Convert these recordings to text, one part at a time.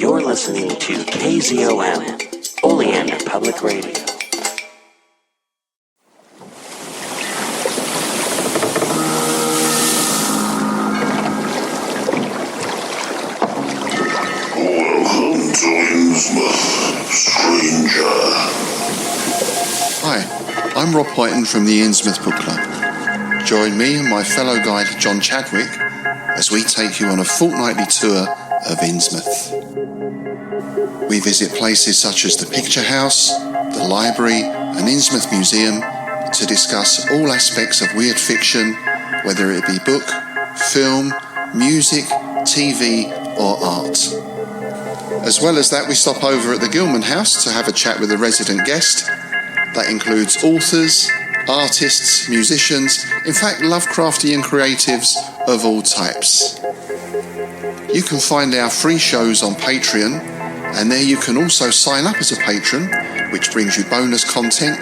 You're listening to KZOM, Oleander Public Radio. Welcome to Innsmouth, stranger. Hi, I'm Rob Whiten from the Innsmouth Book Club. Join me and my fellow guide John Chadwick as we take you on a fortnightly tour of Innsmouth. We visit places such as the Picture House, the Library and Innsmouth Museum to discuss all aspects of weird fiction, whether it be book, film, music, TV or art. As well as that, we stop over at the Gilman House to have a chat with a resident guest. That includes authors, artists, musicians, in fact Lovecraftian creatives of all types. You can find our free shows on Patreon, and there you can also sign up as a patron, which brings you bonus content,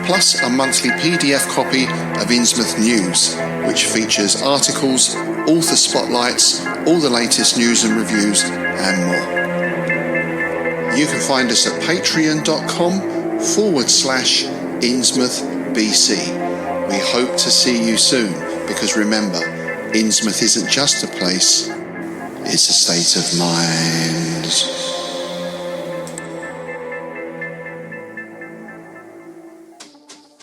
plus a monthly PDF copy of Innsmouth News, which features articles, author spotlights, all the latest news and reviews, and more. You can find us at patreon.com/InnsmouthBC. We hope to see you soon, because remember, Innsmouth isn't just a place, it's a state of mind.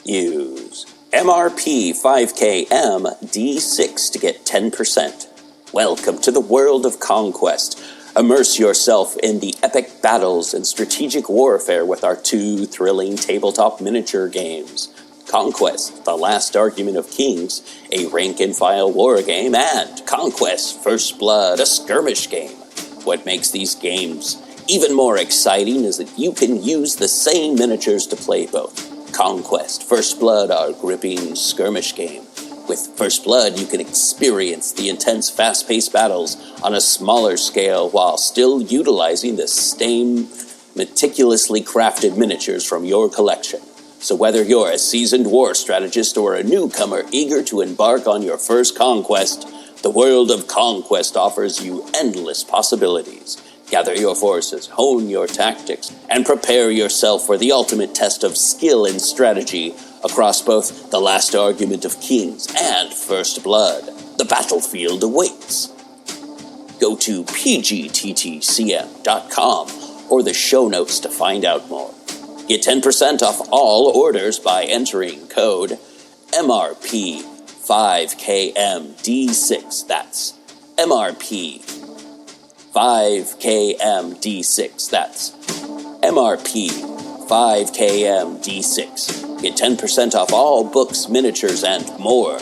Use MRP 5KM D6 to get 10%. Welcome to the world of conquest. Immerse yourself in the epic battles and strategic warfare with our two thrilling tabletop miniature games. Conquest, The Last Argument of Kings, a rank-and-file war game, and Conquest, First Blood, a skirmish game. What makes these games even more exciting is that you can use the same miniatures to play both. Conquest, First Blood are a gripping skirmish game. With First Blood, you can experience the intense, fast-paced battles on a smaller scale while still utilizing the same meticulously crafted miniatures from your collection. So whether you're a seasoned war strategist or a newcomer eager to embark on your first conquest, the world of Conquest offers you endless possibilities. Gather your forces, hone your tactics, and prepare yourself for the ultimate test of skill and strategy across both The Last Argument of Kings and First Blood. The battlefield awaits. Go to pgttcm.com or the show notes to find out more. Get 10% off all orders by entering code MRP5KMD6. That's MRP5KMD6. That's MRP5KMD6. Get 10% off all books, miniatures, and more.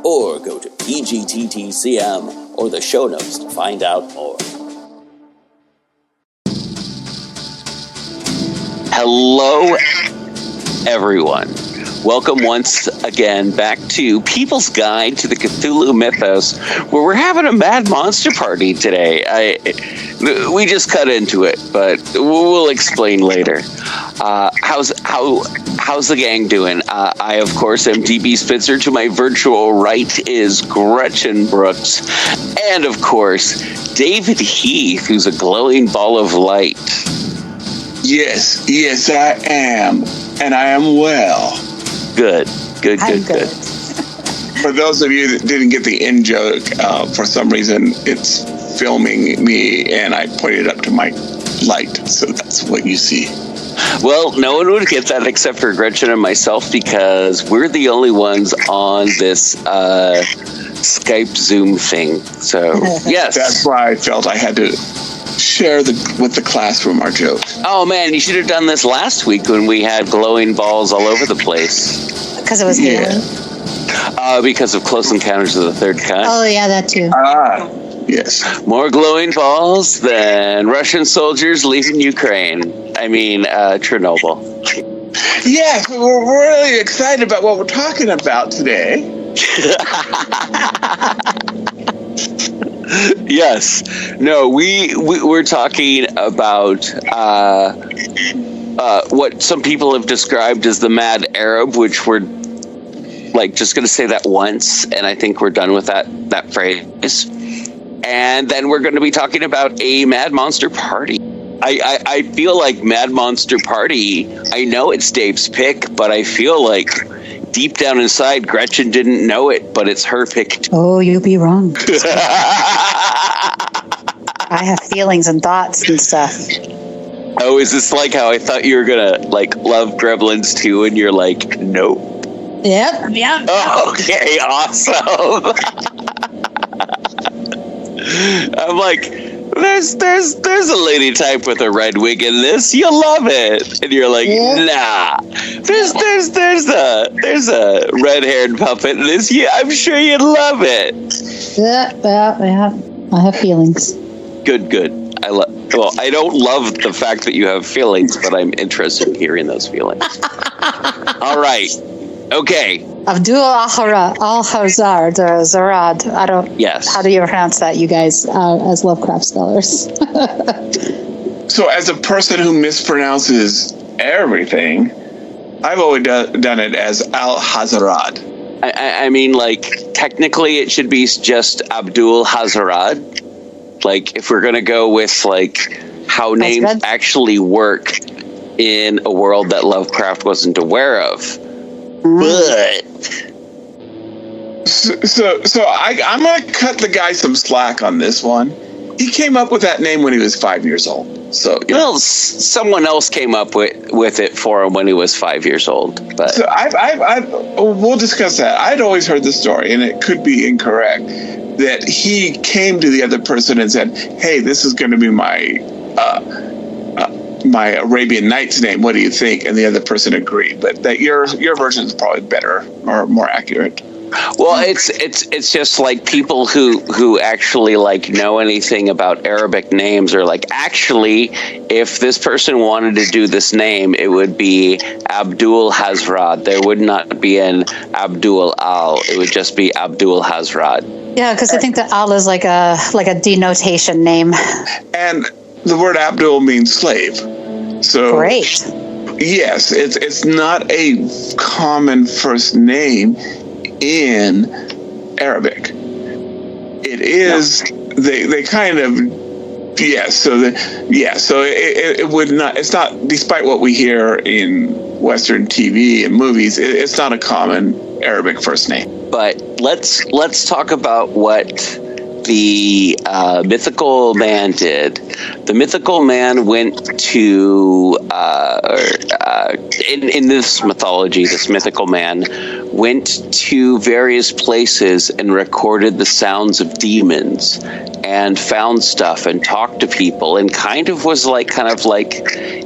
Or go to PGTTCM or the show notes to find out more. Hello, everyone. Welcome once again back to People's Guide to the Cthulhu Mythos, where we're having a mad monster party today. We just cut into it, but we'll explain later. How's the gang doing? I, of course, am DB Spitzer. To my virtual right is Gretchen Brooks. And, of course, David Heath, who's a glowing ball of light. Yes, I am. And I am well. Good. For those of you that didn't get the in joke, for some reason, it's filming me, and I pointed up to my light, so that's what you see. Well, no one would get that except for Gretchen and myself, because we're the only ones on this Skype Zoom thing. So, yes. That's why I felt I had to share with the classroom our jokes. Oh, man, you should have done this last week when we had glowing balls all over the place. Because it was healing? Because of Close Encounters of the Third Kind. Oh, yeah, that too. Yes. More glowing balls than Russian soldiers leaving Ukraine. Chernobyl. Yes, we're really excited about what we're talking about today. Yes. No, we're talking about what some people have described as the Mad Arab, which we're just going to say that once, and I think we're done with that phrase. And then we're going to be talking about a Mad Monster Party. I feel like Mad Monster Party, I know it's Dave's pick, but I feel like deep down inside, Gretchen didn't know it, but it's her pick too. Oh, you'd be wrong. I have feelings and thoughts and stuff. Oh, is this like how I thought you were going to like love Gremlins 2 and you're like, nope. Yep. Okay, awesome. I'm like, there's a lady type with a red wig in this. You'll love it. And you're like, nah. There's a red-haired puppet in this. Yeah, I'm sure you'd love it. Yeah. I have feelings. Good. Well, I don't love the fact that you have feelings, but I'm interested in hearing those feelings. All right. Okay. Abdul Alhazred or Zarad. I don't. Yes. How do you pronounce that, you guys, as Lovecraft scholars? So, as a person who mispronounces everything, I've always done it as Alhazred. I mean, like, technically it should be just Abdul Alhazred. Like, if we're going to go with, like, how names actually work in a world that Lovecraft wasn't aware of. But... So I'm going to cut the guy some slack on this one. He came up with that name when he was 5 years old. So someone else came up with it for him when he was 5 years old. But so we'll discuss that. I'd always heard the story, and it could be incorrect, that he came to the other person and said, "Hey, this is going to be my Arabian Nights name. What do you think?" And the other person agreed. But that your version is probably better or more accurate. Well, it's just like people who actually like know anything about Arabic names are like, actually, if this person wanted to do this name, it would be Abdul Alhazred. There would not be an Abdul Al. It would just be Abdul Alhazred. Yeah, because I think that Al is like a denotation name. And the word Abdul means slave. So great. Yes, it's not a common first name in Arabic. It is. No. They kind of. Yes. So it would not. It's not. Despite what we hear in Western TV and movies, it's not a common Arabic first name. But let's talk about what the mythical man did. The mythical man went to in this mythology, this mythical man went to various places and recorded the sounds of demons and found stuff and talked to people and kind of like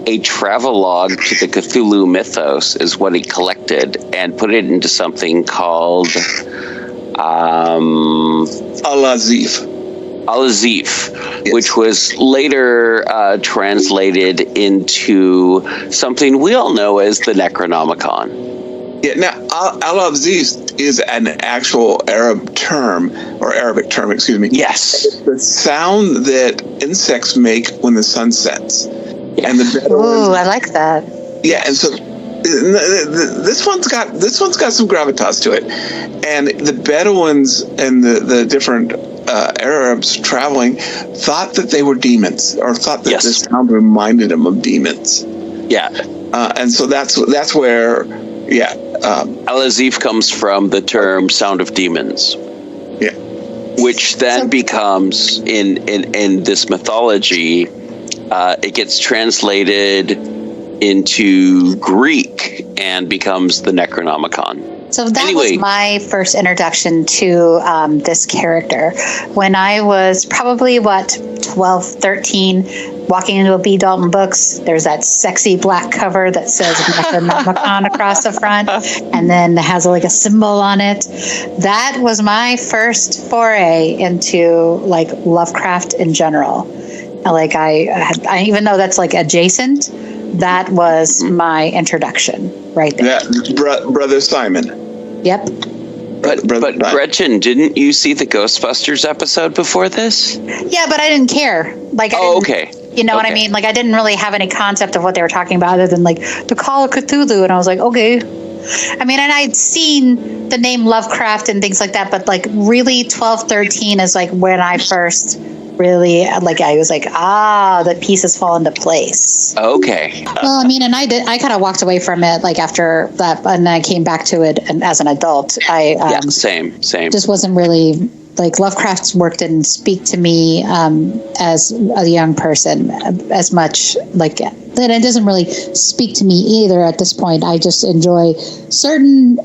a travelogue to the Cthulhu mythos is what he collected and put it into something called Al-Azif. Al-Azif, yes. Which was later translated into something we all know as the Necronomicon. Yeah, now Al-Azif is an actual Arabic term, excuse me. Yes. It's the sound that insects make when the sun sets. Yes. And the Ooh, I like that. Yeah, and so this one's got some gravitas to it, and the Bedouins and the different Arabs traveling thought that they were demons, or thought that this sound reminded them of demons. Yeah, and so that's where Al-Azif comes from the term "sound of demons." Yeah, which then becomes in this mythology, it gets translated into Greek and becomes the Necronomicon. So that was my first introduction to this character. When I was probably, 12, 13, walking into a B. Dalton Books, there's that sexy black cover that says Necronomicon across the front, and then it has like a symbol on it. That was my first foray into like Lovecraft in general. Like I even though that's like adjacent, that was my introduction right there. Brother Simon. Yep. But Gretchen, didn't you see the Ghostbusters episode before this? Yeah, but I didn't care. Like, okay. You know what I mean? Like, I didn't really have any concept of what they were talking about other than like the Call of Cthulhu, and I was like, okay. I mean, and I'd seen the name Lovecraft and things like that, but like really 12, 13 is like when I first really like, I was like, the pieces fall into place. Okay. Well, I mean, and I kind of walked away from it like after that, and I came back to it, and as an adult, same. Just wasn't really like Lovecraft's work didn't speak to me as a young person as much. Like that, it doesn't really speak to me either at this point. I just enjoy certain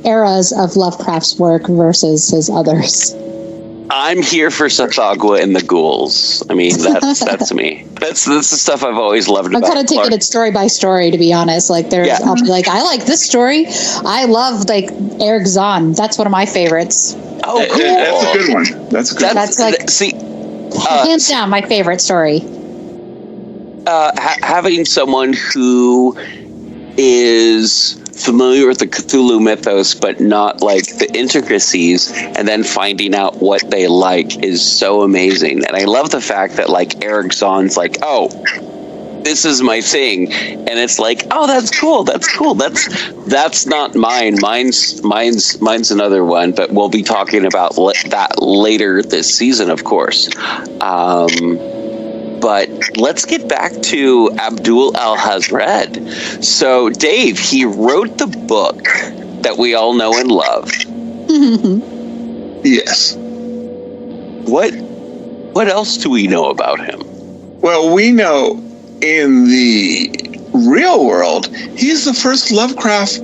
eras of Lovecraft's work versus his others. I'm here for Sathagwa and the ghouls. I mean, that's me. That's the stuff I've always loved about. I'm kind of taking it story by story, to be honest. Like I'll be like, I like this story. I love like Eric Zahn. That's one of my favorites. Oh, cool. That's a good one. That's like hands down my favorite story. Having someone who is familiar with the Cthulhu mythos, but not like the intricacies, and then finding out what they like is so amazing. And I love the fact that like Eric Zahn's like, oh, this is my thing, and it's like, oh, that's cool. That's not mine. Mine's another one, but we'll be talking about that later this season, of course. But let's get back to Abdul Alhazred. So, Dave, he wrote the book that we all know and love. Yes. What else do we know about him? Well, we know in the real world, he's the first Lovecraft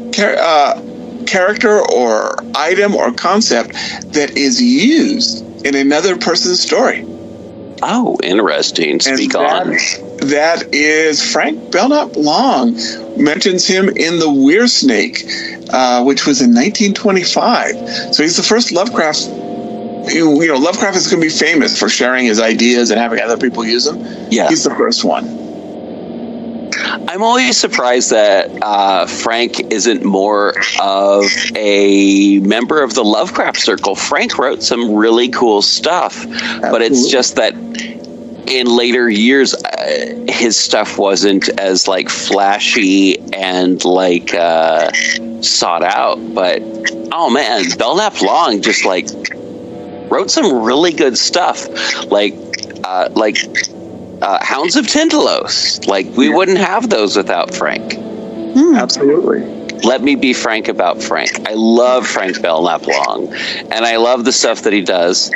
character or item or concept that is used in another person's story. Oh, interesting. Speak on. That is Frank Belknap Long mentions him in The Weir Snake, which was in 1925. So he's the first Lovecraft. You know, Lovecraft is going to be famous for sharing his ideas and having other people use them. Yeah, he's the first one. I'm always surprised that Frank isn't more of a member of the Lovecraft circle. Frank wrote some really cool stuff, but it's just that in later years, his stuff wasn't as like flashy and like sought out. But oh man, Belknap Long just like wrote some really good stuff, like Hounds of Tindalos. Like, we wouldn't have those without Frank. Absolutely. Let me be frank about Frank. I love Frank Belknap Long, and I love the stuff that he does.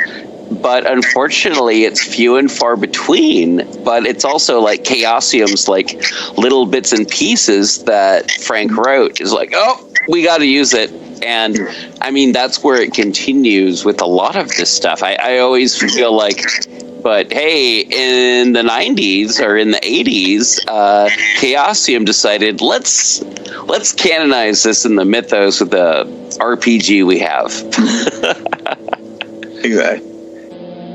But unfortunately, it's few and far between. But it's also like Chaosium's like little bits and pieces that Frank wrote is like, oh, we got to use it. And I mean, that's where it continues with a lot of this stuff. I always feel like, but hey, in the 90s or in the 80s, Chaosium decided, let's canonize this in the mythos of the RPG we have. Exactly.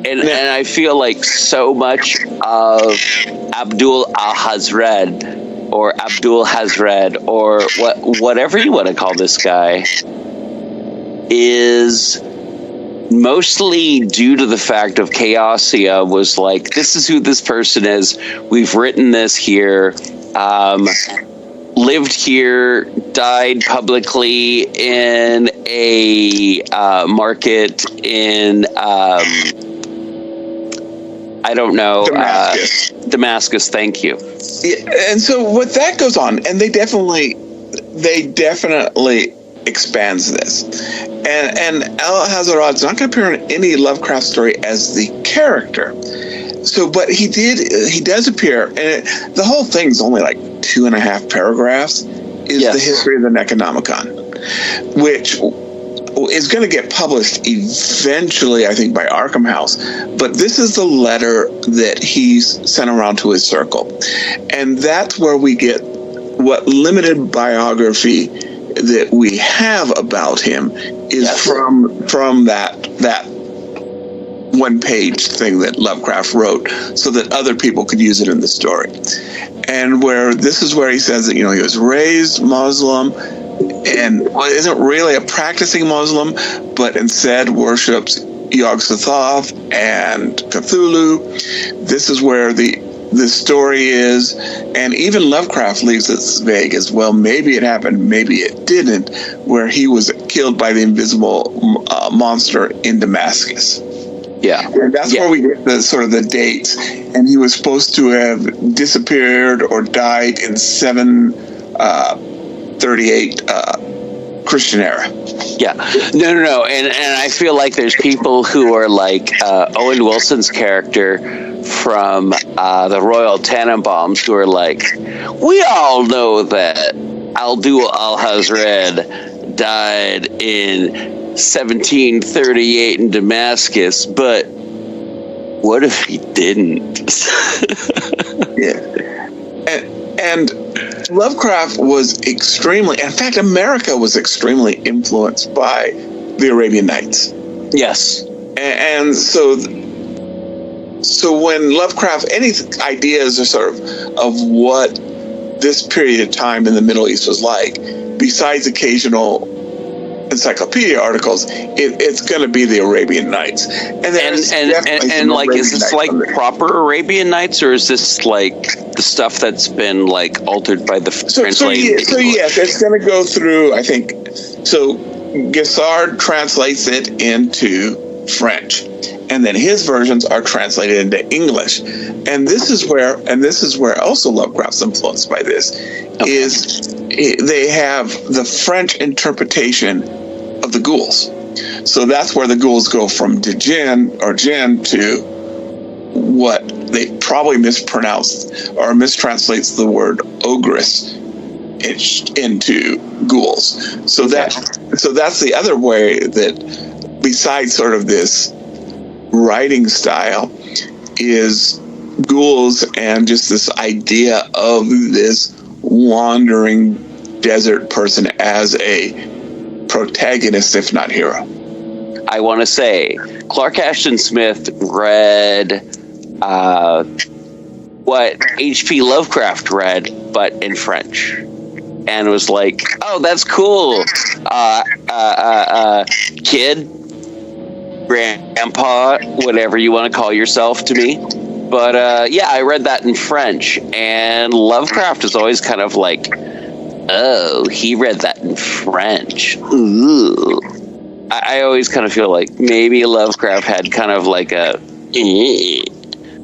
And I feel like so much of Abdul Alhazred or Abdul Hazred or whatever you want to call this guy is mostly due to the fact of Chaosia was like, this is who this person is. We've written this here. Lived here, died publicly in a market in I don't know, Damascus. Thank you. Yeah, and so what that goes on, and they definitely expands this. And Alhazared's not going to appear in any Lovecraft story as the character. So, but he does appear, and the whole thing's only like 2.5 paragraphs. Is the history of the Necronomicon, which is going to get published eventually, I think, by Arkham House. But this is the letter that he's sent around to his circle, and that's where we get what limited biography that we have about him is from that one-page thing that Lovecraft wrote so that other people could use it in the story. And this is where he says that, he was raised Muslim and isn't really a practicing Muslim, but instead worships Yog-Sothoth and Cthulhu. This is where the the story is, and even Lovecraft leaves it vague as well. Maybe it happened, maybe it didn't, where he was killed by the invisible monster in Damascus. Yeah. And that's where we get the sort of the dates. And he was supposed to have disappeared or died in 738 Christian era. Yeah. No. And I feel like there's people who are like Owen Wilson's character from the Royal Tenenbaums who are like, we all know that Abdul Alhazred died in 1738 in Damascus, but what if he didn't? Yeah. And Lovecraft was extremely, in fact, America was extremely influenced by the Arabian Nights. Yes. And so when Lovecraft, any ideas are sort of what this period of time in the Middle East was like, besides occasional encyclopedia articles, it's going to be the Arabian Nights. And like, is this like proper Arabian Nights, or is this like the stuff that's been like altered by the translation? So yes, it's going to go through, I think. So Guessard translates it into French, and then his versions are translated into English. And this is where also Lovecraft's influenced by this. Okay. Is they have the French interpretation of the ghouls. So that's where the ghouls go from jinn to what they probably mispronounced or mistranslates the word ogress into ghouls. So that's the other way that, besides sort of this writing style, is ghouls and just this idea of this wandering desert person as a protagonist, if not hero. I want to say Clark Ashton Smith read what H.P. Lovecraft read, but in French, and was like, "Oh, that's cool, kid, grandpa, whatever you want to call yourself to me." But I read that in French, and Lovecraft is always kind of like, "Oh, he read that in French." Ooh. I always kind of feel like maybe Lovecraft had kind of like a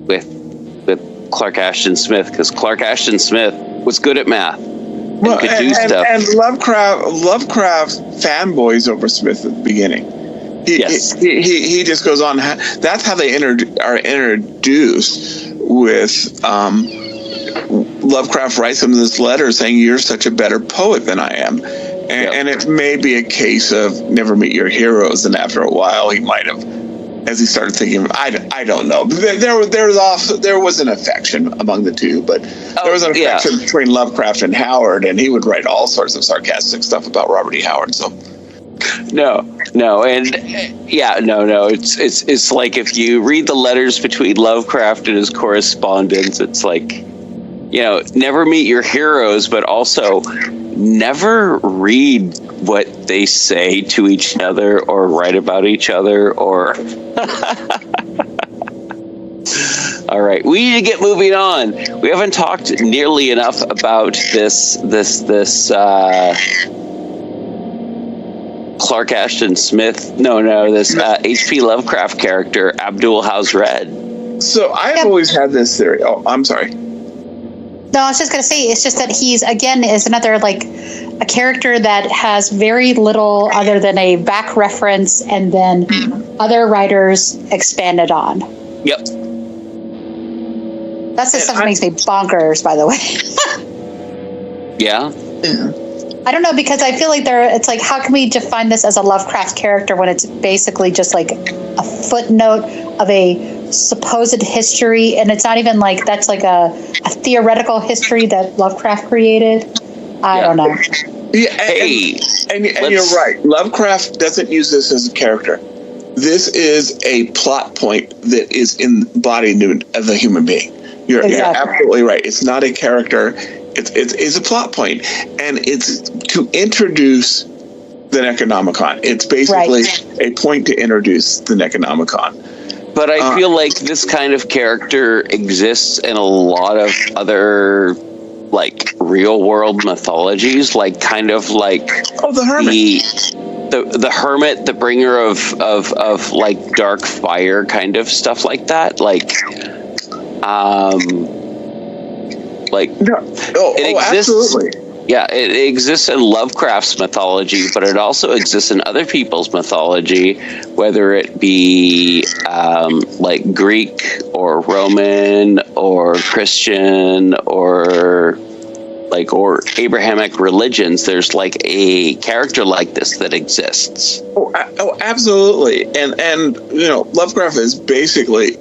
with Clark Ashton Smith, because Clark Ashton Smith was good at math and could do stuff. And Lovecraft fanboys over Smith at the beginning. He just goes on. That's how they are introduced with Lovecraft writes him this letter saying, "You're such a better poet than I am." And it may be a case of never meet your heroes, and after a while he might have, as he started thinking, I don't know. There was an affection among the two, but there was an affection between Lovecraft and Howard, and he would write all sorts of sarcastic stuff about Robert E. Howard. So no. It's like if you read the letters between Lovecraft and his correspondents, it's like, never meet your heroes, but also never read what they say to each other or write about each other or all right, we need to get moving on. We haven't talked nearly enough about this Clark Ashton Smith this H.P. Lovecraft character, Abdul Alhazred. So I've always had this theory. Oh, I'm sorry. No, I was just going to say, it's just that he's, again, is another, like, a character that has very little other than a back reference and then other writers expanded on. Yep. That's the stuff that makes me bonkers, by the way. Yeah? I don't know, because I feel like it's like, how can we define this as a Lovecraft character when it's basically just like a footnote of a supposed history, and it's not even like that's like a theoretical history that Lovecraft created. I don't know. Yeah, and you're right. Lovecraft doesn't use this as a character. This is a plot point that is embodied of a human being. You're absolutely right. It's not a character. It's a plot point, and it's to introduce the Necronomicon. It's basically a point to introduce the Necronomicon. But I feel like this kind of character exists in a lot of other, like, real-world mythologies, like, kind of like... Oh, the hermit. The hermit, the bringer of like, dark fire kind of stuff like that. Like, it exists... Absolutely. Yeah, it exists in Lovecraft's mythology, but it also exists in other people's mythology, whether it be like Greek or Roman or Christian or Abrahamic religions. There's like a character like this that exists. Oh, absolutely. And you know, Lovecraft is basically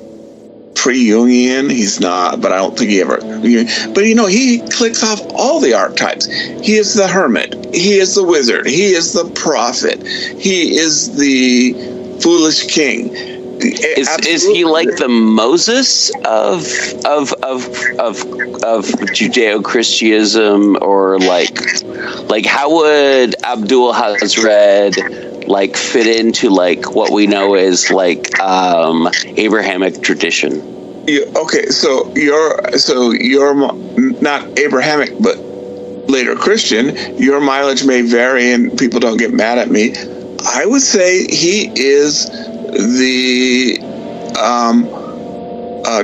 pre-Jungian. He's not, but I don't think he ever... But, you know, he clicks off all the archetypes. He is the hermit. He is the wizard. He is the prophet. He is the foolish king. Is he like the Moses of Judeo-Christianism, or like how would Abdul Alhazred like fit into like what we know as like Abrahamic tradition? Okay, so you're not Abrahamic, but later Christian. Your mileage may vary, and people don't get mad at me. I would say he is the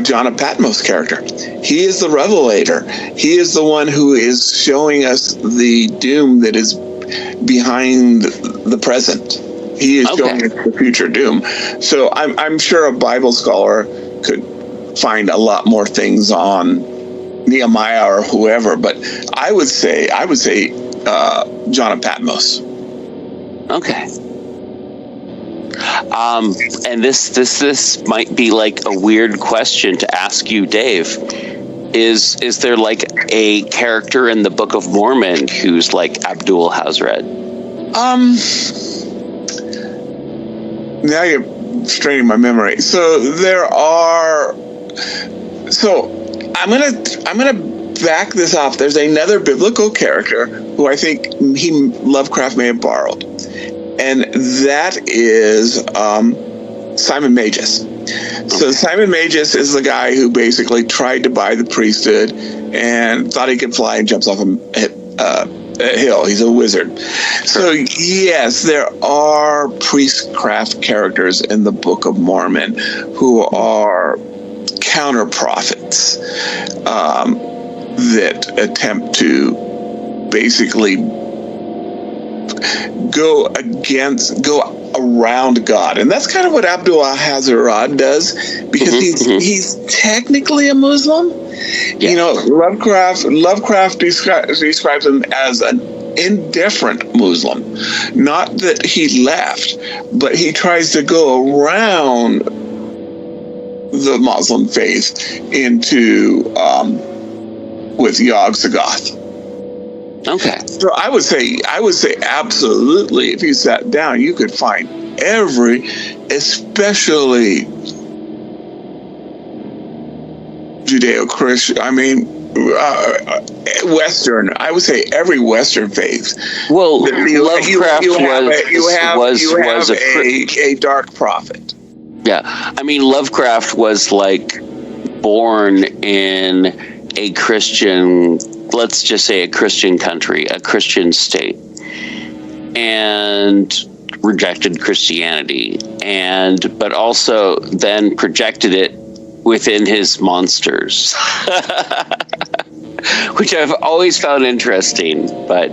John of Patmos character. He is the revelator. He is the one who is showing us the doom that is behind the present. He is showing us the future doom. So I'm sure a Bible scholar could find a lot more things on Nehemiah or whoever, but I would say John of Patmos. Okay. And this might be like a weird question to ask you, Dave. Is there like a character in the Book of Mormon who's like Abdul Alhazred? Now you're straining my memory. So there are. So I'm gonna back this off. There's another biblical character who I think Lovecraft may have borrowed, and that is Simon Magus. So Simon Magus is the guy who basically tried to buy the priesthood and thought he could fly and jumps off a hill. He's a wizard. So yes, there are priestcraft characters in the Book of Mormon who are counter prophets that attempt to basically go around God, and that's kind of what Abdul Alhazred does, because he's technically a Muslim. Yeah. You know, Lovecraft describes him as an indifferent Muslim. Not that he left, but he tries to go around the Muslim faith into with Yog-Sothoth. Okay. So I would say absolutely, if you sat down, you could find every, especially Judeo-Christian, Western, I would say every Western faith. Well, Lovecraft was a dark prophet. Yeah. I mean, Lovecraft was like born in a Christian, let's just say a Christian country, a Christian state, and rejected Christianity, but also then projected it within his monsters, which I've always found interesting. But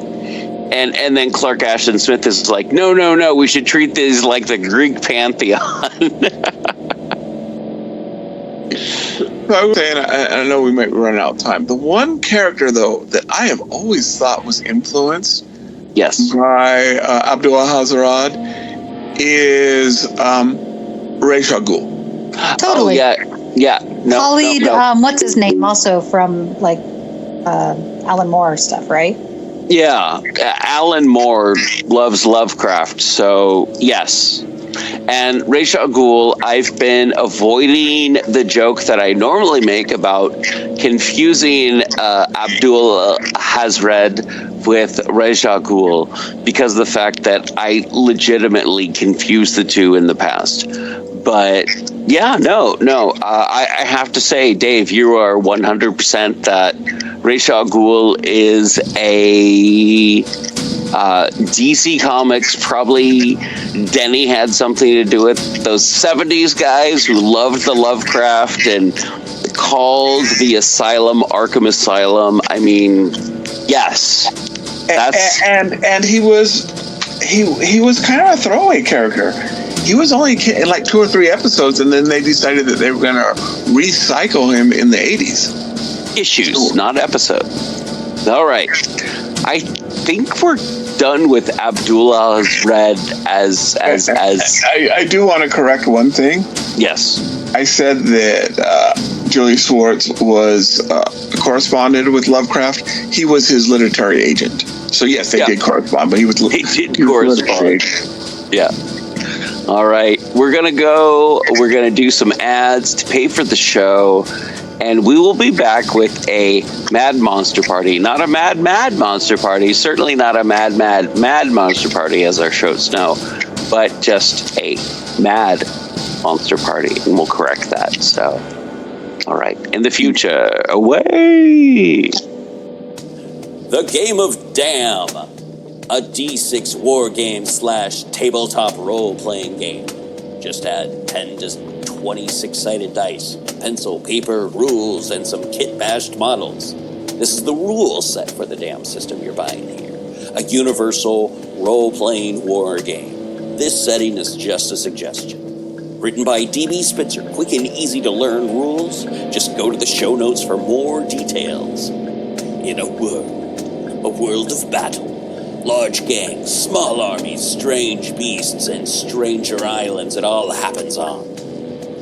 and then Clark Ashton Smith is like, no, we should treat these like the Greek pantheon. I would say, and I know we might run out of time, the one character, though, that I have always thought was influenced by Abdul Alhazred is Ra's al Ghul. Totally. Oh, yeah. Khalid, what's his name? Also from, like, Alan Moore stuff, right? Yeah. Alan Moore loves Lovecraft, so yes. And Ra's al Ghul, I've been avoiding the joke that I normally make about confusing Abdul Alhazred with Ra's al Ghul, because of the fact that I legitimately confused the two in the past. But yeah, no. I have to say, Dave, you are 100% that Ra's al Ghul is a DC Comics. Probably Denny had something to do with those 70s guys who loved the Lovecraft and called the asylum Arkham Asylum. I mean, yes, that's and he was kind of a throwaway character. He was only in like 2 or 3 episodes, and then they decided that they were going to recycle him in the 80s. Issues, not episodes. All right, I think we're done with Abdul Alhazred as I do want to correct one thing. Yes, I said that Julius Schwartz was corresponded with Lovecraft. He was his literary agent. So yes, they did correspond, but he did correspond. Yeah. All right, we're gonna do some ads to pay for the show, and we will be back with a Mad Monster Party. Not a Mad Monster Party, certainly not a Mad Monster Party, as our shows know, but just a Mad Monster Party, and we'll correct that. So, all right, in the future, away! The Game of Damn, a D6 war game / tabletop role-playing game. Just add 10 to 20 six-sided dice, pencil, paper, rules, and some kit-bashed models. This is the rule set for the damn system you're buying here. A universal role-playing war game. This setting is just a suggestion. Written by DB Spitzer, quick and easy to learn rules. Just go to the show notes for more details. In a world of battle. Large gangs, small armies, strange beasts, and stranger islands it all happens on.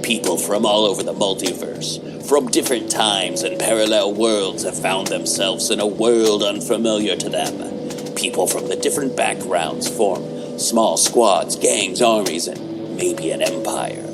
People from all over the multiverse, from different times and parallel worlds, have found themselves in a world unfamiliar to them. People from the different backgrounds form small squads, gangs, armies, and maybe an empire.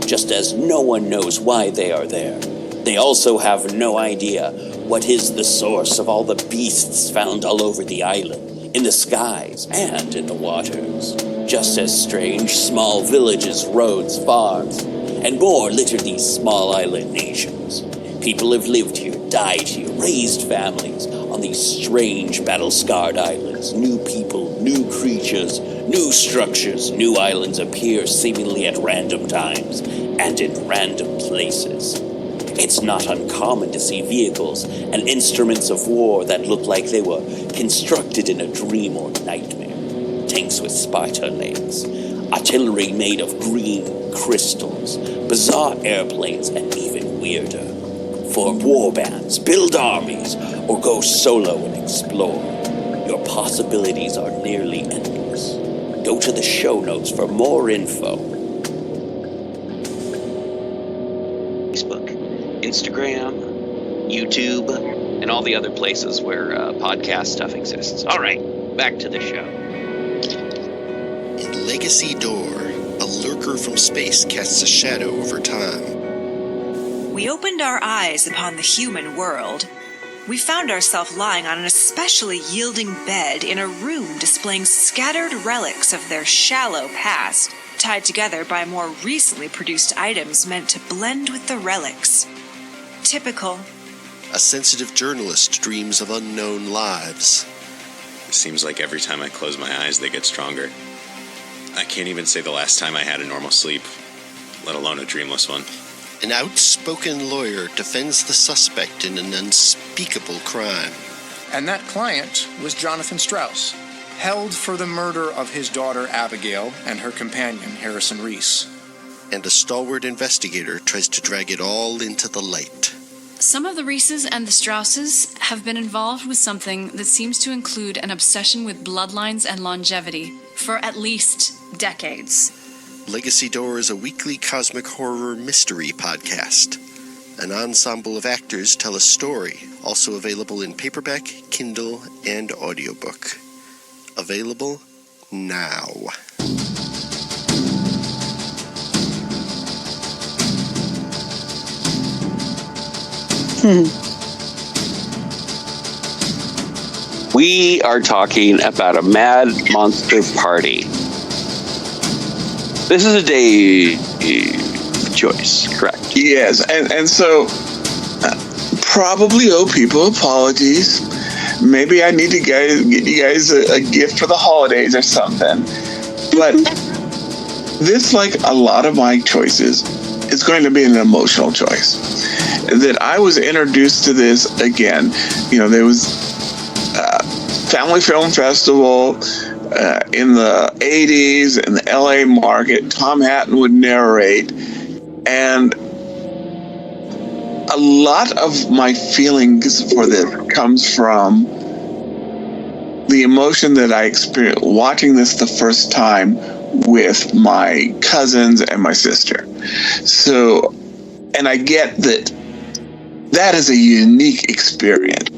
Just as no one knows why they are there, they also have no idea what is the source of all the beasts found all over the island. In the skies and in the waters. Just as strange small villages, roads, farms, and more litter these small island nations. People have lived here, died here, raised families on these strange battle-scarred islands. New people, new creatures, new structures, new islands appear seemingly at random times and in random places. It's not uncommon to see vehicles and instruments of war that look like they were constructed in a dream or nightmare. Tanks with Sparta legs, artillery made of green crystals, bizarre airplanes, and even weirder. Form war bands, build armies, or go solo and explore. Your possibilities are nearly endless. Go to the show notes for more info. Facebook, Instagram, YouTube, and all the other places where podcast stuff exists. All right, back to the show. In Legacy Door, a lurker from space casts a shadow over time. We opened our eyes upon the human world. We found ourselves lying on an especially yielding bed in a room displaying scattered relics of their shallow past, tied together by more recently produced items meant to blend with the relics. Typical. A sensitive journalist dreams of unknown lives. It seems like every time I close my eyes, they get stronger. I can't even say the last time I had a normal sleep, let alone a dreamless one. An outspoken lawyer defends the suspect in an unspeakable crime. And that client was Jonathan Strauss, held for the murder of his daughter Abigail and her companion Harrison Reese. And a stalwart investigator tries to drag it all into the light. Some of the Reeses and the Strausses have been involved with something that seems to include an obsession with bloodlines and longevity for at least decades. Legacy Door is a weekly cosmic horror mystery podcast. An ensemble of actors tell a story, also available in paperback, Kindle, and audiobook. Available now. We are talking about a Mad Monster Party. This is a day of choice. Correct. Yes, and so probably owe people apologies. Maybe I need to get you guys a gift for the holidays or something. But this, like a lot of my choices, is going to be an emotional choice. That I was introduced to this again. There was Family Film Festival in the 80s in the LA market. Tom Hatton would narrate, and a lot of my feelings for this comes from the emotion that I experienced watching this the first time with my cousins and my sister. So, and I get that is a unique experience,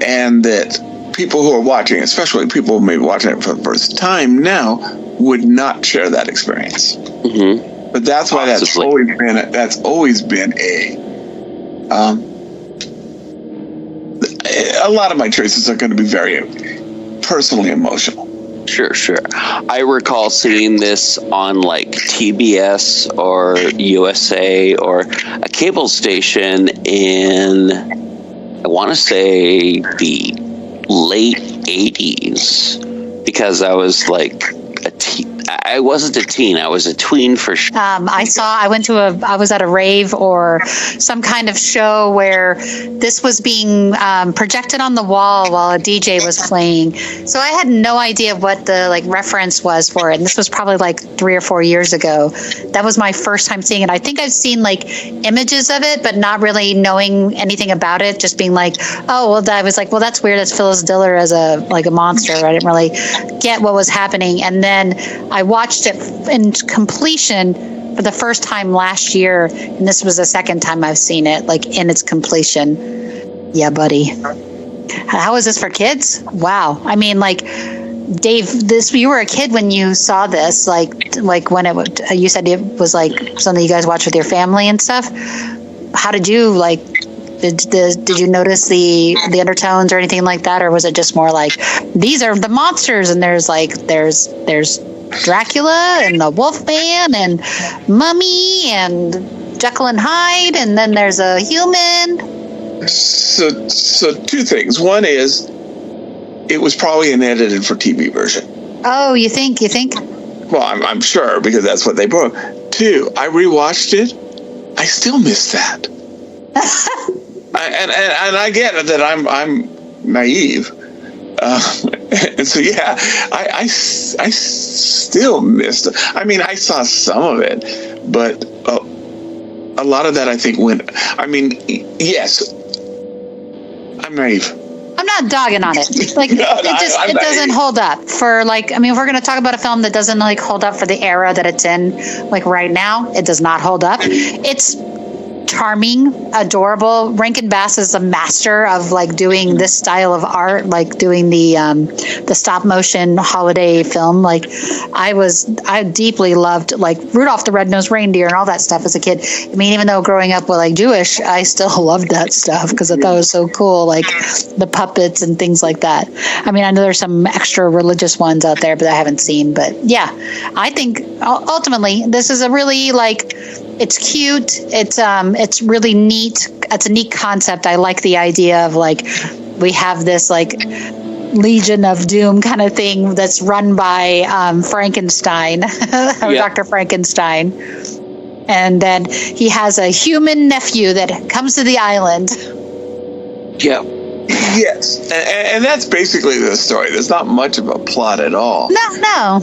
and that people who are watching, especially people who may be watching it for the first time now, would not share that experience. Mm-hmm. But that's why that's always been a lot of my choices are going to be very personally emotional. Sure. I recall seeing this on like TBS or USA or a cable station in, I want to say, the late 80s, because I was like a teen. I wasn't a teen. I was a tween for sure. I was at a rave or some kind of show where this was being projected on the wall while a DJ was playing. So I had no idea what the reference was for it. And this was probably 3 or 4 years ago. That was my first time seeing it. I think I've seen images of it, but not really knowing anything about it. Just being I was like, well, that's weird. That's Phyllis Diller as a monster. I didn't really get what was happening. And then I watched it in completion for the first time last year, and this was the second time I've seen it, in its completion. Yeah, buddy. How is this for kids? Wow. I mean, Dave, you were a kid when you saw this, when you said it was something you guys watched with your family and stuff. How did you did you notice the undertones or anything like that, or was it just more these are the monsters and there's Dracula and the Wolfman and Mummy and Jekyll and Hyde, and then there's a human? So two things. One is it was probably an edited for TV version. Oh, you think? Well, I'm sure, because that's what they brought. Two, I rewatched it. I still miss that. And I get it that I'm naive. And so, yeah, I still missed it. I mean, I saw some of it, but a lot of that I think went. I mean, yes, I'm naive. I'm not dogging on it. It doesn't hold up for if we're going to talk about a film that doesn't hold up for the era that it's in, right now, it does not hold up. It's charming, adorable. Rankin Bass is a master of doing this style of art, doing the stop motion holiday film. I deeply loved Rudolph the Red-Nosed Reindeer and all that stuff as a kid. I mean, even though growing up Jewish, I still loved that stuff because I thought it was so cool, the puppets and things like that. I mean, I know there's some extra religious ones out there, but I haven't seen. But yeah, I think ultimately this is a really it's cute. It's really neat. It's a neat concept. I like the idea of we have this Legion of Doom kind of thing that's run by Frankenstein, Dr. Frankenstein. And then he has a human nephew that comes to the island. Yeah. Yes. And that's basically the story. There's not much of a plot at all. No.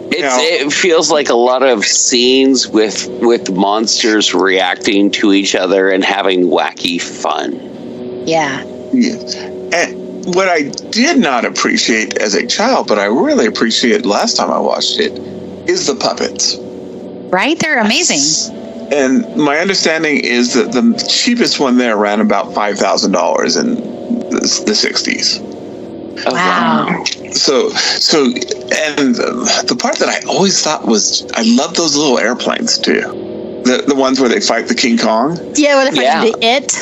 Yeah. It feels like a lot of scenes with monsters reacting to each other and having wacky fun. Yeah. Yes. And what I did not appreciate as a child, but I really appreciated last time I watched it, is the puppets. Right? They're amazing. And my understanding is that the cheapest one there ran about $5,000 in the 60s. Oh, wow. So, and the part that I always thought was, I love those little airplanes too. The ones where they fight the King Kong. Yeah, where they fight the It.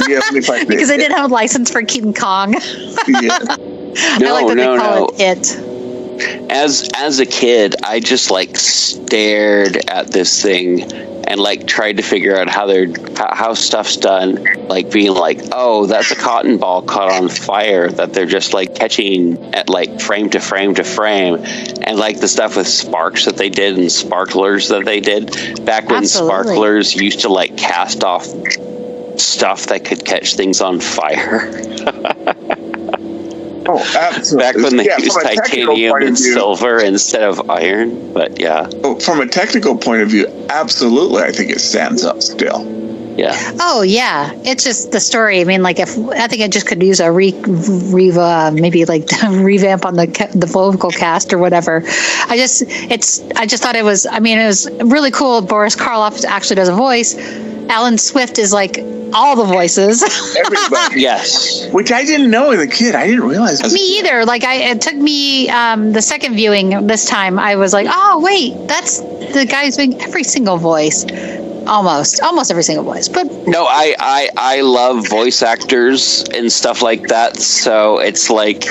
Yeah, when they fight because they didn't have a license for King Kong. Yeah. I like that they call it It. As a kid, I just like stared at this thing and like tried to figure out how stuff's done, like being like, oh, that's a cotton ball caught on fire that they're just like catching at like frame to frame to frame, and like the stuff with sparks that they did and sparklers that they did back when sparklers used to like cast off stuff that could catch things on fire. Oh, absolutely. Back when they used titanium and silver instead of iron, but yeah. Oh, from a technical point of view, absolutely, I think it stands up still. Yeah. Oh yeah, it's just the story. I mean, like I think I just could use a maybe like revamp on the vocal cast or whatever. I just thought it was. I mean, it was really cool. Boris Karloff actually does a voice. Alan Swift is like all the voices. Everybody. Yes. Which I didn't know as a kid. I didn't realize. Me either. Like it took me the second viewing this time. I was like, oh wait, that's the guy who's doing every single voice. Almost every single voice. But no, I love voice actors and stuff like that. So it's like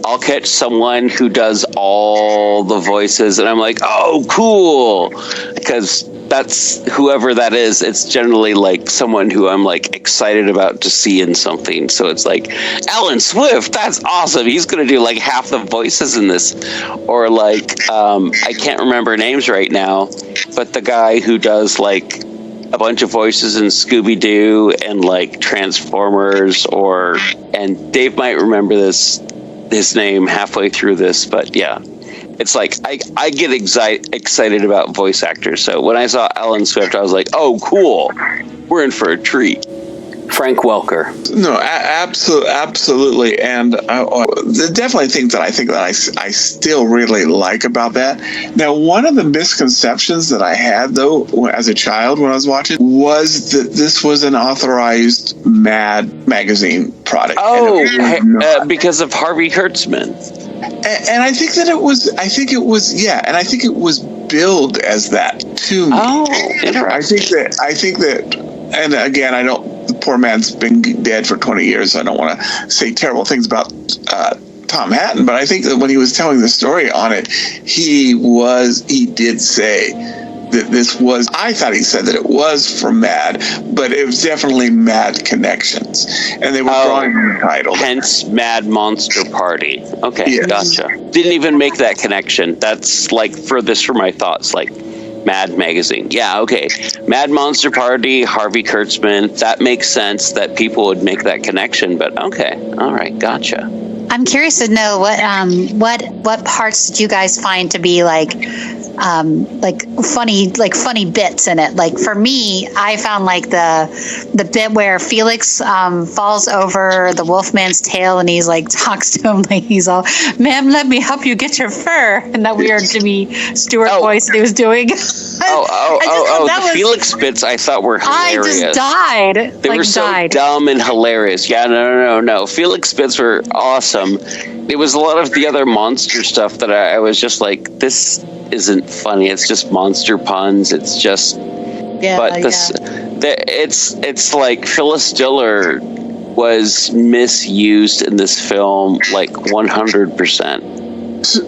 I'll catch someone who does all the voices, and I'm like, oh, cool, because that's whoever that is. It's generally like someone who I'm like excited about to see in something. So it's like Alan Swift, that's awesome. He's gonna do like half the voices in this, or like I can't remember names right now, but the guy who does like a bunch of voices in Scooby-Doo and like Transformers, and Dave might remember his name halfway through this, but yeah. It's like I get excited about voice actors. So when I saw Alan Swift, I was like, "Oh, cool! We're in for a treat." Frank Welker. No, absolutely, and there are definitely things that I think that I still really like about that. Now, one of the misconceptions that I had though as a child when I was watching was that this was an authorized Mad magazine product. Oh, because of Harvey Kurtzman. And I think that it was. I think it was billed as that to me. Oh, interesting. I think that, and again, I don't. The poor man's been dead for 20 years. So I don't want to say terrible things about Tom Hatton, but I think that when he was telling the story on it, he did say that this was. I thought he said that it was from Mad, but it was definitely Mad Connections, and they were drawing the title. Hence, Mad Monster Party. Okay, yes. Gotcha. Didn't even make that connection. That's like furthest from my thoughts. Like Mad Magazine. Yeah, okay. Mad Monster Party, Harvey Kurtzman. That makes sense that people would make that connection. But okay, all right, gotcha. I'm curious to know what parts did you guys find to be like funny bits in it. Like for me, I found like the bit where Felix falls over the Wolfman's tail and he's like talks to him like he's all, "Ma'am, let me help you get your fur," and that weird Jimmy Stewart voice that he was doing. The Felix bits I thought were hilarious. I just died. They were so dumb and hilarious. Yeah, no. Felix bits were awesome. It was a lot of the other monster stuff that I was just like, this isn't funny. It's just monster puns. It's just, it's like Phyllis Diller was misused in this film like 100%.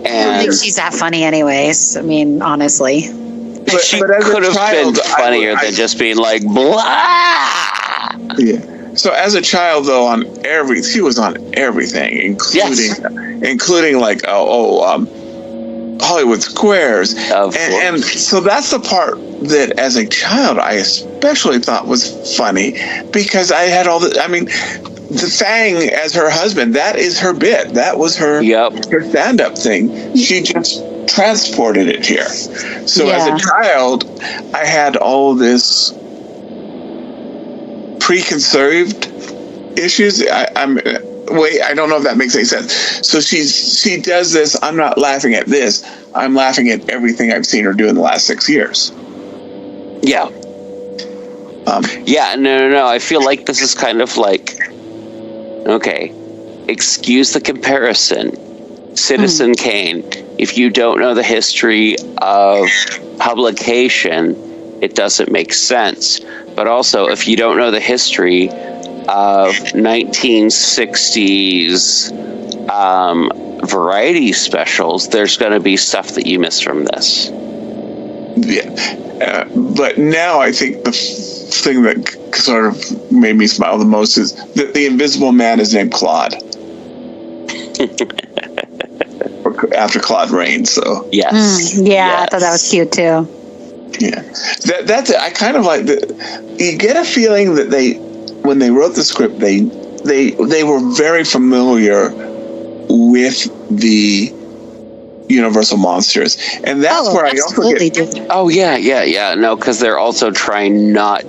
And I think she's that funny, anyways. I mean, honestly. She could have been funnier than just being like, blah! Yeah. So as a child, though, she was on everything, including like Hollywood Squares, and so that's the part that, as a child, I especially thought was funny because I had all the. I mean, the Fang as her husband, that is her bit. That was her stand-up thing. She just transported it here. So as a child, I had all this preconceived issues. I don't know if that makes any sense. So she does this. I'm not laughing at this. I'm laughing at everything I've seen her do in the last 6 years. Yeah. No. I feel like this is kind of like, okay, excuse the comparison. Citizen Kane. If you don't know the history of publication, it doesn't make sense. But also, if you don't know the history of 1960s variety specials, there's going to be stuff that you miss from this. Yeah. But now I think the thing that sort of made me smile the most is that the Invisible Man is named Claude. After Claude Rains, so. Yes. Yeah, Yes. I thought that was cute too. Yeah. That's I kind of like you get a feeling that when they wrote the script, they were very familiar with the Universal monsters, and that's where I also get. Oh yeah. No, because they're also trying They're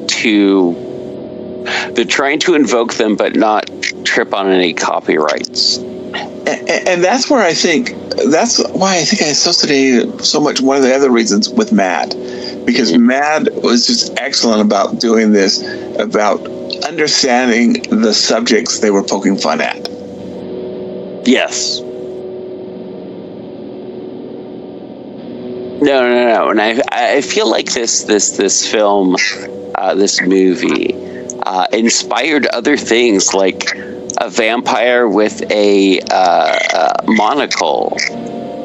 trying to invoke them, but not trip on any copyrights. And that's where that's why I think I associated so much. One of the other reasons with Mad, because Mad was just excellent about doing this, about understanding the subjects they were poking fun at. Yes. No. And I feel like this film, this movie, inspired other things, like a vampire with a monocle.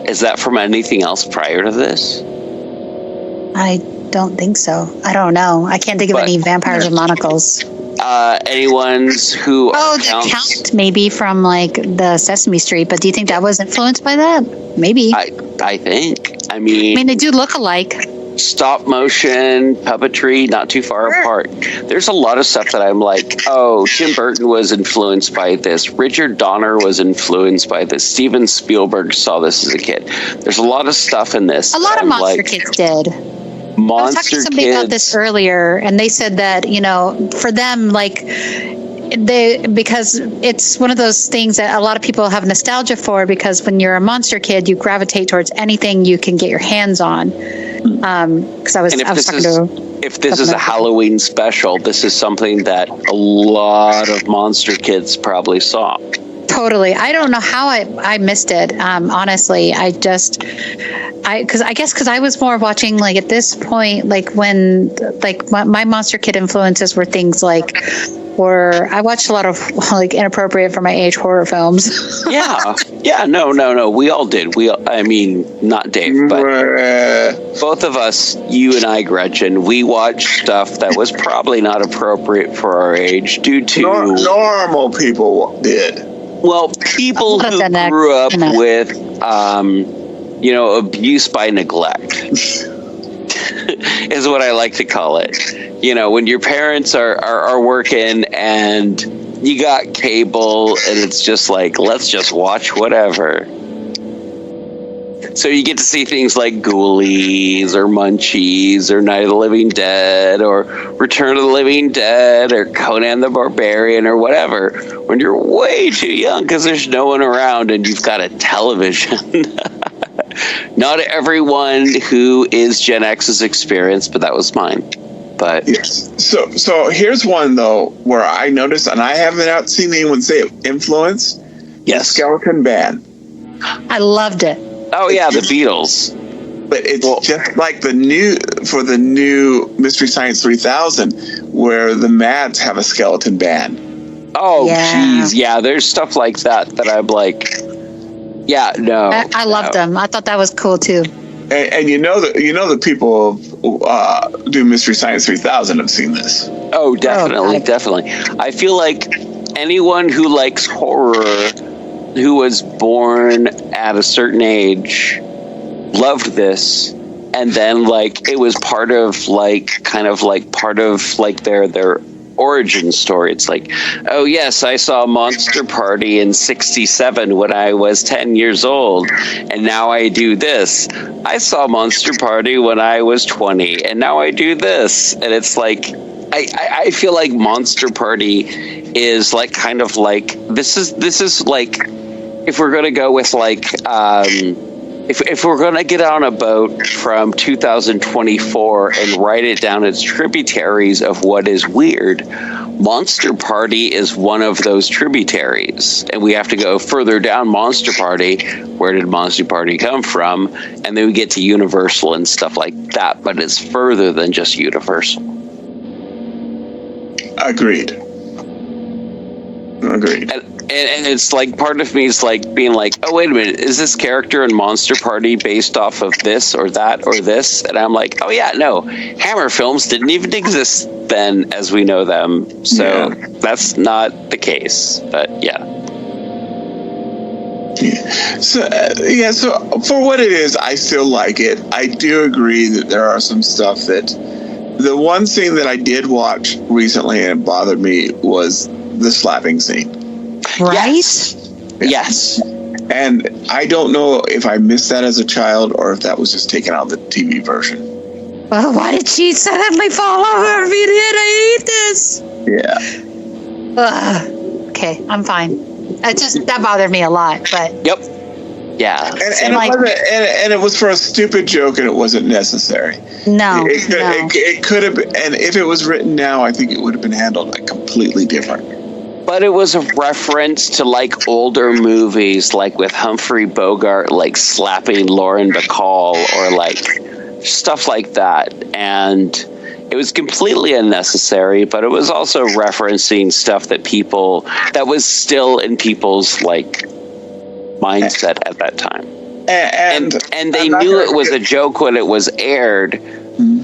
Is that from anything else prior to this? I don't think so. I don't know. I can't think of any vampires with monocles. Anyone's who? The Count, maybe from like the Sesame Street. But do you think that was influenced by that? Maybe. I think. I mean, they do look alike. Stop motion, puppetry, not too far apart. There's a lot of stuff that I'm like, oh, Tim Burton was influenced by this. Richard Donner was influenced by this. Steven Spielberg saw this as a kid. There's a lot of stuff in this. A lot of Monster Kids did. I was talking to somebody about this earlier, and they said that, for them, because it's one of those things that a lot of people have nostalgia for, because when you're a monster kid, you gravitate towards anything you can get your hands on. Because I was talking to. If this is a Halloween special, this is something that a lot of monster kids probably saw. Totally. I don't know how I missed it. Honestly, because I was more watching at this point, when my monster kid influences were things I watched a lot of inappropriate for my age horror films. Yeah. No. We all did. Not Dave, but both of us, you and I, Gretchen, we watched stuff that was probably not appropriate for our age due to normal people did. Well, people who grew up with, abuse by neglect is what I like to call it. When your parents are working and you got cable and it's just let's just watch whatever. So you get to see things like Ghoulies or Munchies or Night of the Living Dead or Return of the Living Dead or Conan the Barbarian or whatever when you're way too young because there's no one around and you've got a television. Not everyone who is Gen X's experience, but that was mine. But yes. So here's one though where I noticed, and I haven't seen anyone say it, influence. Yes. Skeleton Band. I loved it. Oh yeah, the Beatles. But it's just like the new Mystery Science 3000, where the Mads have a skeleton band. Oh, geez, yeah. There's stuff like that I'm like, yeah, no. I loved them. I thought that was cool too. And the people do Mystery Science 3000 have seen this. Oh, definitely. I feel like anyone who likes horror, who was born at a certain age, loved this, and then it was part of their origin story. It's oh yes, I saw Monster Party in '67 when I was 10 years old, and now I do this. I saw Monster Party when I was 20, and now I do this. And it's I feel like Monster Party is this is if we're going to go with if we're going to get on a boat from 2024 and write it down as tributaries of what is weird, Monster Party is one of those tributaries. And we have to go further down Monster Party. Where did Monster Party come from? And then we get to Universal and stuff like that. But it's further than just Universal. Agreed. And And it's like, part of me is like being like, oh, wait a minute, is this character in Monster Party based off of this or that or this? And I'm like, oh yeah, no, Hammer films didn't even exist then as we know them. So that's not the case, but yeah. So for what it is, I still like it. I do agree that there are some stuff that... The one scene that I did watch recently and it bothered me was the slapping scene. Right? Yes. And I don't know if I missed that as a child or if that was just taken out of the TV version. Well, why did she suddenly fall over her feet? I hate this. Yeah. Okay, I'm fine. That bothered me a lot, but... Yep. Yeah. And it was for a stupid joke and it wasn't necessary. No. It could have been, and if it was written now, I think it would have been handled like completely different. But it was a reference to like older movies, like with Humphrey Bogart, like slapping Lauren Bacall or like stuff like that. And it was completely unnecessary, but it was also referencing stuff that was still in people's like mindset at that time. And they knew it was a joke when it was aired,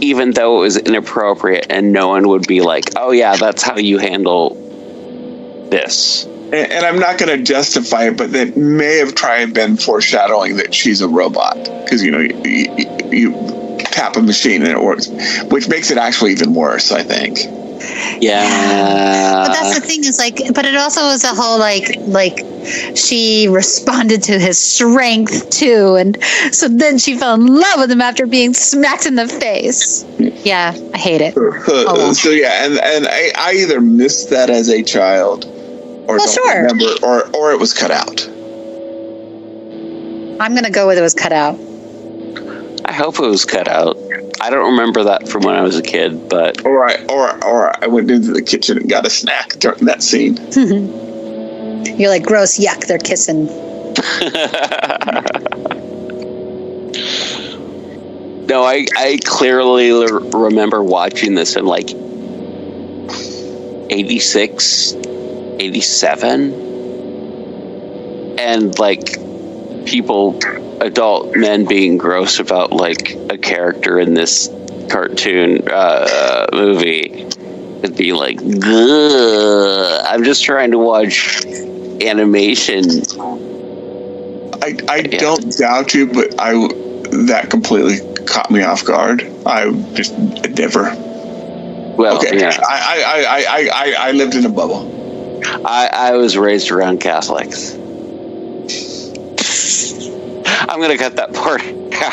even though it was inappropriate, and no one would be like, oh yeah, that's how you handle this. And I'm not going to justify it, but that may have been foreshadowing that she's a robot, because you tap a machine and it works, which makes it actually even worse, I think. Yeah. But that's the thing is but it also was a whole like she responded to his strength too, and so then she fell in love with him after being smacked in the face. Yeah, I hate it. So yeah, and I either missed that as a child, or don't remember, or it was cut out. I'm gonna go with it was cut out. I hope it was cut out. I don't remember that from when I was a kid, but... Or I went into the kitchen and got a snack during that scene. You're like, gross, yuck, they're kissing. No, I clearly remember watching this in like 86, 87. And like adult men being gross about like a character in this cartoon movie. It'd be like, ugh. I'm just trying to watch animation. I don't doubt you, but that completely caught me off guard. I just never. Well, okay. Yeah. I lived in a bubble. I was raised around Catholics. I'm gonna cut that part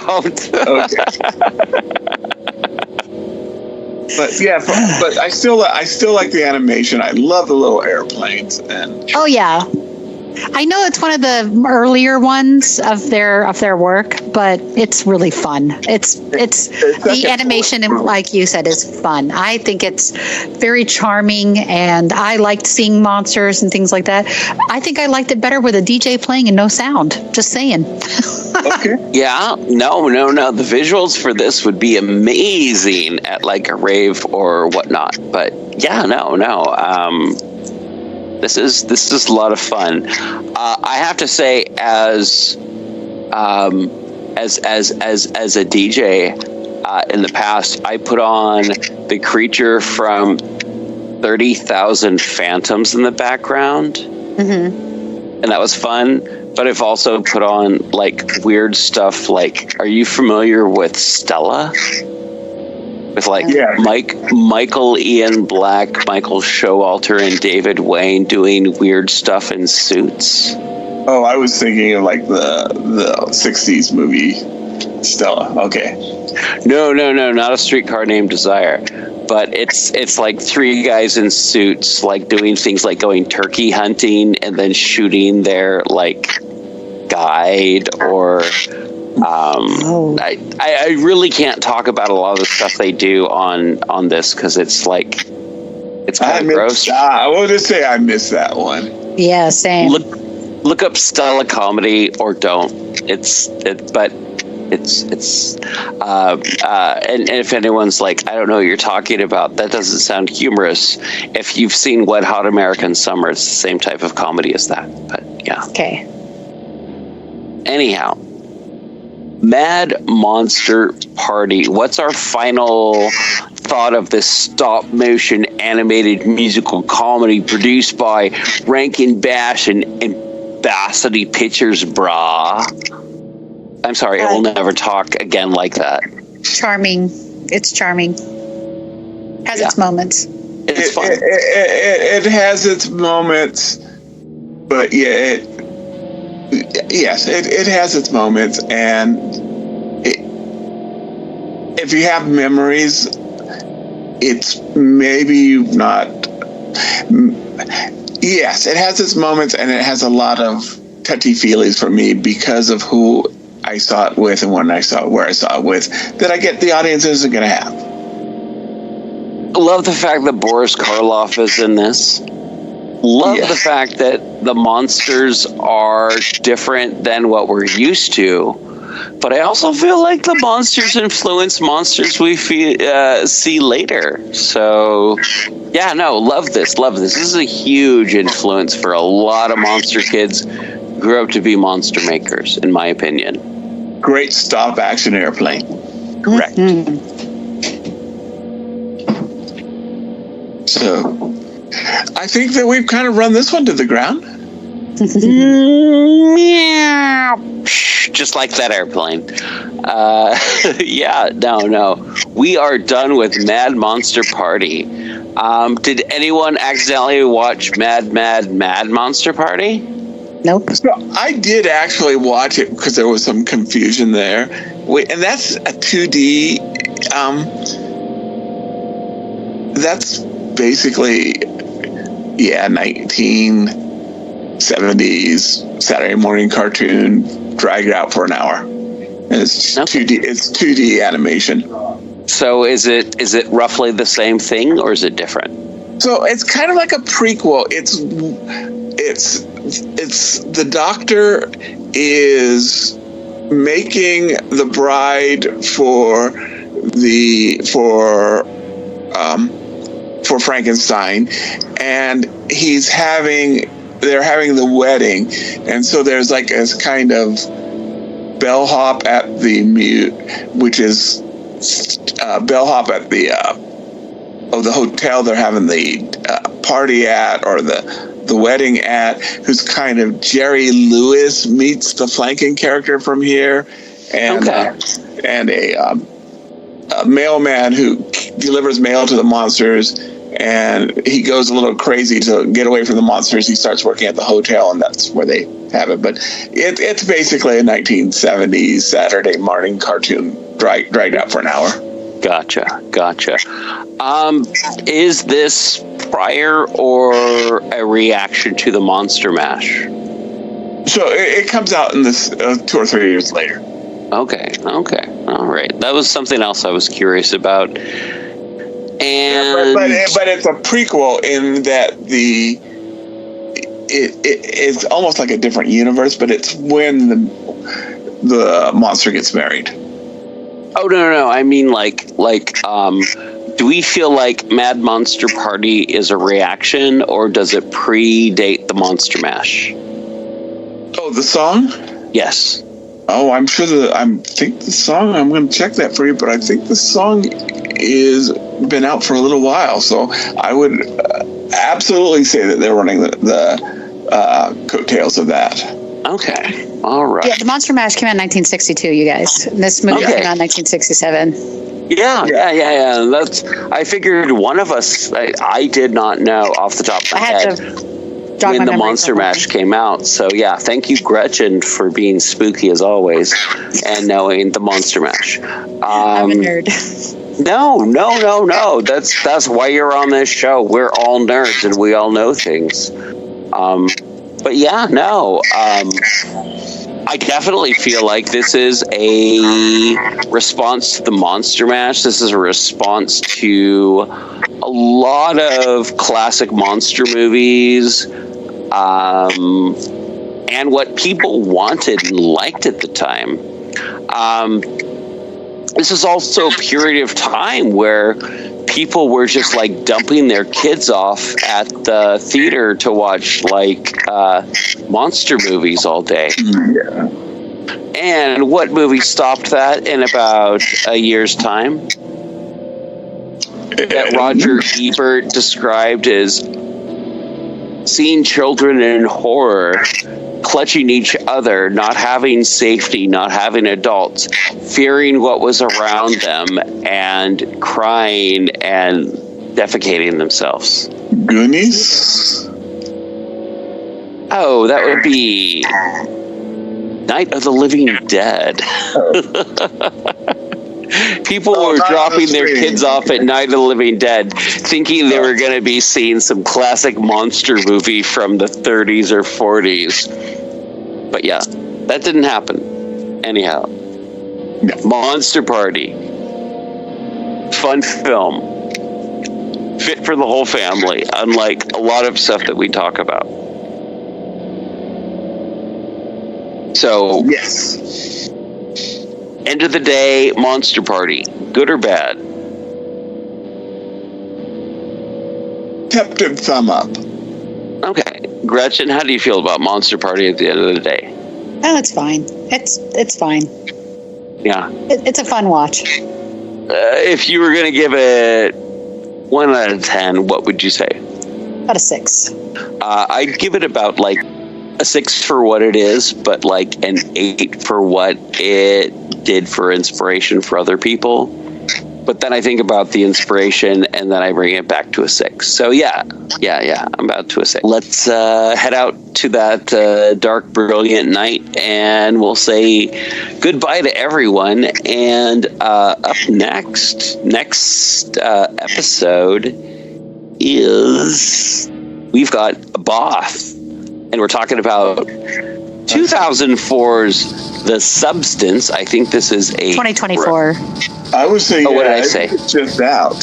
out. Okay. But yeah, but I still like the animation. I love the little airplanes and. Oh yeah, I know it's one of the earlier ones of their work, but it's really fun. It's the animation, like you said, is fun. I think it's very charming, and I liked seeing monsters and things like that. I think I liked it better with a DJ playing and no sound. Just saying. Okay. Yeah. No. The visuals for this would be amazing at like a rave or whatnot. But yeah, no. This is a lot of fun. I have to say, as a DJ in the past, I put on the creature from 30,000 Phantoms in the background, and that was fun. But I've also put on like weird stuff. Like, are you familiar with Stella? With like Michael Ian Black, Michael Showalter, and David Wayne doing weird stuff in suits. Oh, I was thinking of like the 60s movie Stella. Okay. No, not A Streetcar Named Desire. But it's like three guys in suits, like doing things like going turkey hunting and then shooting their like guide or. I really can't talk about a lot of the stuff they do on this because it's kind of gross. I want to say I missed that one. Yeah, same. Look up Stella comedy or don't. But And if anyone's like, I don't know what you're talking about, that doesn't sound humorous. If you've seen Wet Hot American Summer, it's the same type of comedy as that. But yeah. Okay. Anyhow, Mad Monster Party. What's our final thought of this stop-motion animated musical comedy produced by Rankin Bass and Bassity Pictures, brah? I'm sorry, I will never talk again like that. Charming. It's charming. Has its moments. It's fun. It has its moments, but yeah, it has its moments, and if you have memories, it's maybe not. Yes, it has its moments, and it has a lot of touchy-feelies for me because of who I saw it with and when I saw it, where I saw it with, that I get the audience isn't going to have. I love the fact that Boris Karloff is in this. Love the fact that the monsters are different than what we're used to. But I also feel like the monsters influence monsters we see later. So, yeah, no, love this. This is a huge influence for a lot of monster kids who grew up to be monster makers, in my opinion. Great stop-action airplane. Correct. So, I think that we've kind of run this one to the ground. Meow. Just like that airplane. Yeah, no. We are done with Mad Monster Party. Did anyone accidentally watch Mad Monster Party? Nope. So I did actually watch it because there was some confusion there. And that's a 2D. That's basically, 1970s Saturday morning cartoon. Drag it out for an hour. And it's 2D. It's 2D animation. So is it roughly the same thing, or is it different? So it's kind of like a prequel. It's the Doctor is making the bride for Frankenstein, and they're having the wedding, and so there's like this kind of bellhop at the bellhop at the hotel they're having the party at, or the wedding at, who's kind of Jerry Lewis meets the flanking character from here, and a mailman who delivers mail to the monsters. And he goes a little crazy to get away from the monsters. He starts working at the hotel, and that's where they have it. But it's basically a 1970s Saturday morning cartoon dragged out for an hour. Gotcha. Is this prior or a reaction to the Monster Mash? So it comes out in this 2 or 3 years later. Okay. All right. That was something else I was curious about. And but it's a prequel in that it's almost like a different universe, but it's when the monster gets married. Oh no! I mean, do we feel like Mad Monster Party is a reaction, or does it predate the Monster Mash? Oh, the song? Yes. Oh, I'm sure I'm going to check that for you, but I think the song is been out for a little while, so I would absolutely say that they're running the coattails of that. Okay. All right. Yeah, the Monster Mash came out in 1962, you guys. And this movie came out in 1967. Yeah. I figured one of us, I did not know off the top of my head when the Monster Mash came out. So yeah, thank you, Gretchen, for being spooky as always and knowing the Monster Mash. I'm a nerd. No. That's why you're on this show. We're all nerds and we all know things. But yeah, no. I definitely feel like this is a response to the Monster Mash. This is a response to a lot of classic monster movies, and what people wanted and liked at the time. This is also a period of time where people were just like dumping their kids off at the theater to watch like monster movies all day. Yeah. And what movie stopped that in about a year's time? That Roger Ebert described as seeing children in horror, clutching each other, not having safety, not having adults, fearing what was around them, and crying and defecating themselves. Goonies? Oh, that would be Night of the Living Dead. People were dropping their kids off at Night of the Living Dead, thinking they were going to be seeing some classic monster movie from the 30s or 40s. But yeah, that didn't happen. Anyhow, Monster Party. Fun film. Fit for the whole family, unlike a lot of stuff that we talk about. So, yes. End of the day, Monster Party. Good or bad? Tepid thumb up. Okay. Gretchen, how do you feel about Monster Party at the end of the day? Oh, it's fine. It's fine. Yeah. It's a fun watch. If you were going to give it 1 out of 10, what would you say? About a 6. I'd give it about like a 6 for what it is, but like an 8 for what it did for inspiration for other people. But then I think about the inspiration and then I bring it back to a 6. So yeah, I'm about to a 6. Let's head out to that dark, brilliant night, and we'll say goodbye to everyone. And up next episode is we've got Both, and we're talking about 2004's The Substance. I think this is a 2024. I was saying, what did I say? It's just out.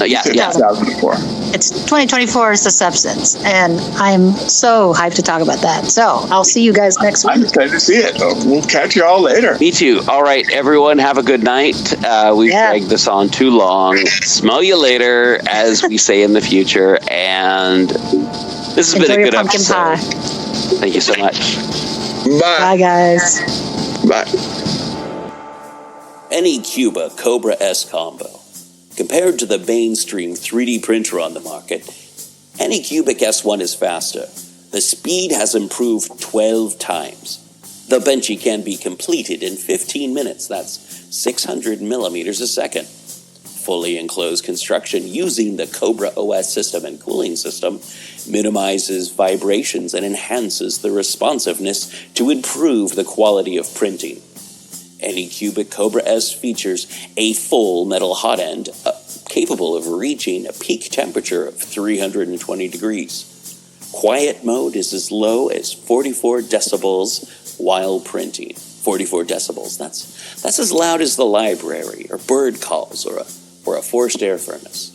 Yeah. 2004. It's 2024 is The Substance, and I'm so hyped to talk about that. So I'll see you guys next week. I'm excited to see it. We'll catch you all later. Me too. All right, everyone, have a good night. We've dragged this on too long. Smell you later, as we say in the future. And this has been a good pumpkin episode. pie. Thank you so much. Bye, guys. Bye. Anycuba Cobra S combo. Compared to the mainstream 3D printer on the market, Anycubic S1 is faster. The speed has improved 12 times. The Benchy can be completed in 15 minutes. That's 600 millimeters a second. Fully enclosed construction using the Cobra OS system and cooling system minimizes vibrations and enhances the responsiveness to improve the quality of printing. Anycubic Cobra S features a full metal hot end capable of reaching a peak temperature of 320 degrees. Quiet mode is as low as 44 decibels while printing. 44 decibels, that's as loud as the library or bird calls or a forced air furnace.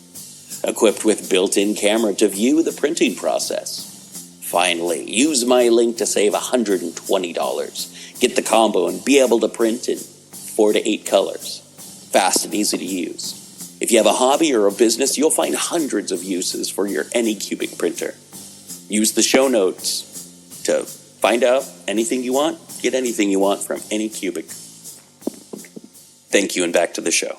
Equipped with built-in camera to view the printing process. Finally, use my link to save $120. Get the combo and be able to print in 4 to 8 colors. Fast and easy to use. If you have a hobby or a business, you'll find hundreds of uses for your Anycubic printer. Use the show notes to find out anything you want. Get anything you want from Anycubic. Thank you, and back to the show.